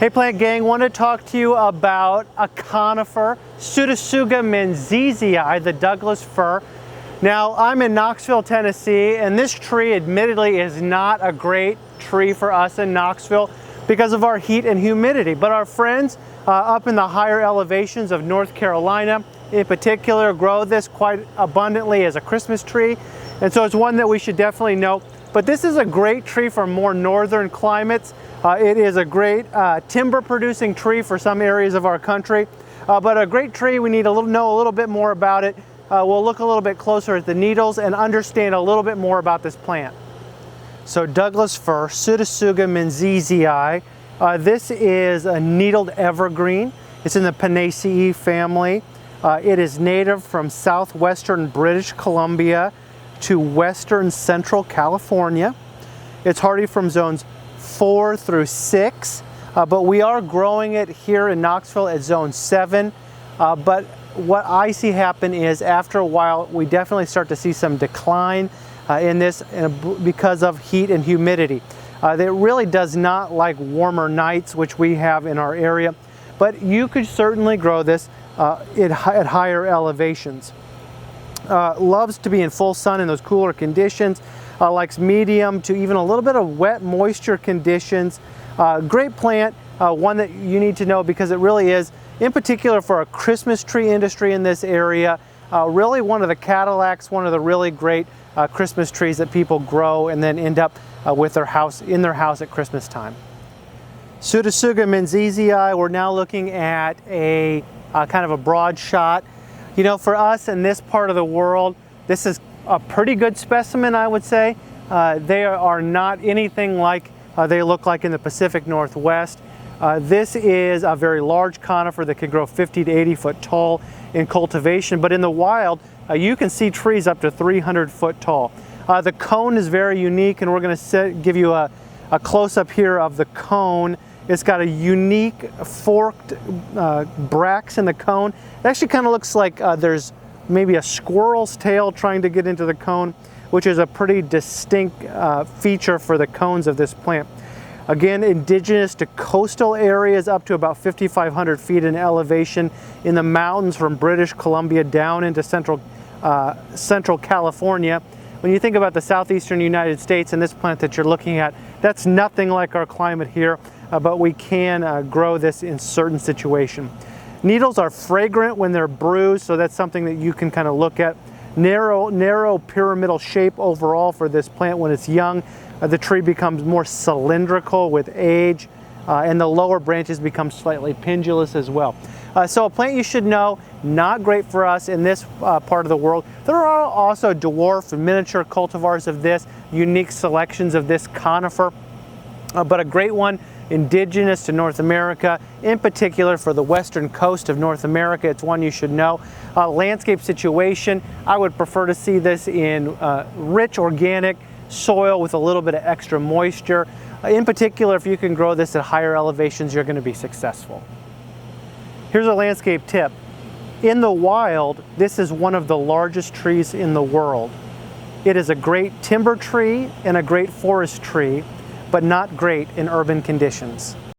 Hey Plant Gang, want to talk to you about a conifer, Pseudotsuga menziesii, the Douglas fir. Now, I'm in Knoxville, Tennessee, and this tree admittedly is not a great tree for us in Knoxville because of our heat and humidity. But our friends up in the higher elevations of North Carolina in particular grow this quite abundantly as a Christmas tree. And so it's one that we should definitely know. But this is a great tree for more northern climates. It is a great timber producing tree for some areas of our country, but a great tree. We need to know a little bit more about it. We'll look a little bit closer at the needles and understand a little bit more about this plant. So Douglas fir, Pseudotsuga menziesii. This is a needled evergreen. It's in the Pinaceae family. It is native from southwestern British Columbia to western central California. It's hardy from zones 4 through 6, but we are growing it here in Knoxville at zone 7. But what I see happen is after a while we definitely start to see some decline in this because of heat and humidity. It really does not like warmer nights, which we have in our area, but you could certainly grow this at higher elevations. Loves to be in full sun in those cooler conditions. Likes medium to even a little bit of wet moisture conditions. Great plant, one that you need to know because it really is, in particular for a Christmas tree industry in this area, really one of the Cadillacs, one of the really great Christmas trees that people grow and then end up with in their house at Christmas time. Pseudotsuga menziesii, we're now looking at a kind of a broad shot. You know, for us in this part of the world, this is a pretty good specimen, I would say. They are not anything like they look like in the Pacific Northwest. This is a very large conifer that can grow 50 to 80 foot tall in cultivation, but in the wild, you can see trees up to 300 foot tall. The cone is very unique, and we're going to give you a close-up here of the cone. It's got a unique forked bracts in the cone. It actually kind of looks like there's maybe a squirrel's tail trying to get into the cone, which is a pretty distinct feature for the cones of this plant. Again, indigenous to coastal areas up to about 5,500 feet in elevation in the mountains from British Columbia down into central California. When you think about the southeastern United States and this plant that you're looking at, that's nothing like our climate here, but we can grow this in certain situations. Needles are fragrant when they're bruised, so that's something that you can kind of look at. Narrow pyramidal shape overall for this plant when it's young. The tree becomes more cylindrical with age, and the lower branches become slightly pendulous as well. So a plant you should know, not great for us in this part of the world. There are also dwarf and miniature cultivars of this, unique selections of this conifer, but a great one indigenous to North America, in particular for the western coast of North America. It's one you should know. Landscape situation, I would prefer to see this in rich organic soil with a little bit of extra moisture. In particular, if you can grow this at higher elevations, you're going to be successful. Here's a landscape tip. In the wild, this is one of the largest trees in the world. It is a great timber tree and a great forest tree, but not great in urban conditions.